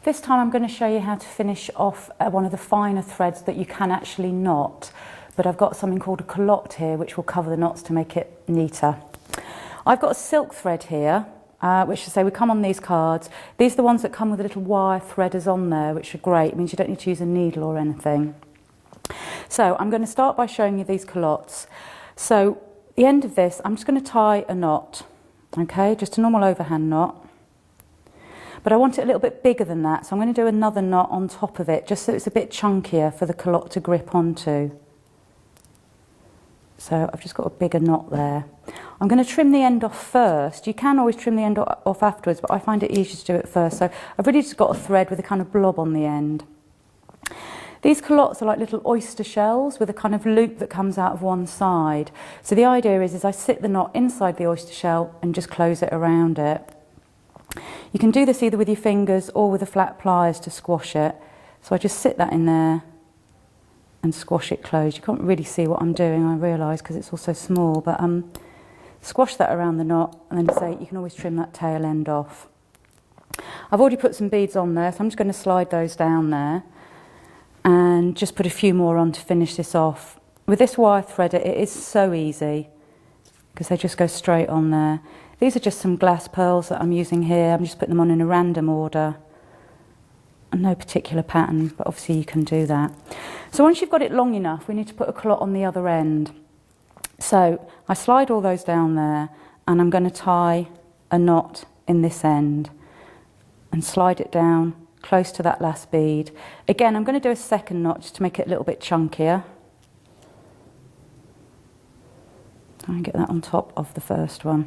This time I'm going to show you how to finish off one of the finer threads that you can actually knot, but I've got something called a culotte here which will cover the knots to make it neater. I've got a silk thread here, which I say we come on these cards. These are the ones that come with little wire threaders on there, which are great. It means you don't need to use a needle or anything. So I'm going to start by showing you these culottes. So at the end of this, I'm just going to tie a knot, okay, just a normal overhand knot. But I want it a little bit bigger than that, so I'm going to do another knot on top of it, just so it's a bit chunkier for the culotte to grip onto. So I've just got a bigger knot there. I'm going to trim the end off first. You can always trim the end off afterwards, but I find it easier to do it first. So I've really just got a thread with a kind of blob on the end. These culottes are like little oyster shells with a kind of loop that comes out of one side. So the idea is I sit the knot inside the oyster shell and just close it around it. You can do this either with your fingers or with the flat pliers to squash it. So I just sit that in there and squash it closed. You can't really see what I'm doing, I realise, because it's also small, but squash that around the knot, and then say you can always trim that tail end off. I've already put some beads on there, so I'm just going to slide those down there and just put a few more on to finish this off. With this wire threader, it is so easy because they just go straight on there. These are just some glass pearls that I'm using here. I'm just putting them on in a random order. And no particular pattern, but obviously you can do that. So once you've got it long enough, we need to put a culotte on the other end. So I slide all those down there, and I'm going to tie a knot in this end and slide it down close to that last bead. Again, I'm going to do a second knot just to make it a little bit chunkier. Try and get that on top of the first one.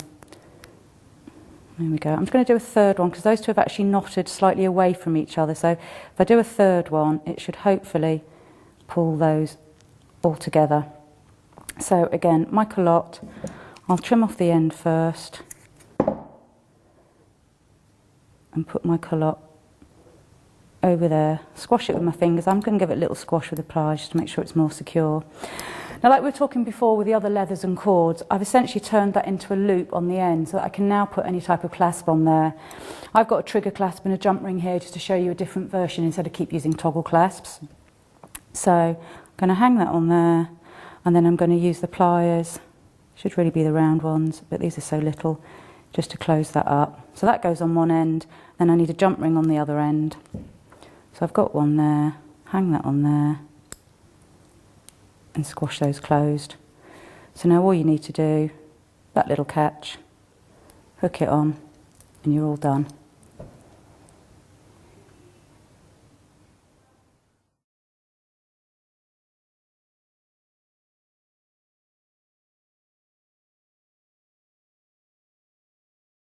There we go. I'm just going to do a third one because those two have actually knotted slightly away from each other. So if I do a third one, it should hopefully pull those all together. So again, my culotte, I'll trim off the end first and put my culotte over there. Squash it with my fingers. I'm going to give it a little squash with the pliers just to make sure it's more secure. Now, like we were talking before with the other leathers and cords, I've essentially turned that into a loop on the end so that I can now put any type of clasp on there. I've got a trigger clasp and a jump ring here just to show you a different version instead of keep using toggle clasps. So I'm going to hang that on there, and then I'm going to use the pliers. Should really be the round ones, but these are so little, just to close that up. So that goes on one end, then I need a jump ring on the other end. So I've got one there, hang that on there, and squash those closed. So now all you need to do, that little catch, hook it on, and you're all done.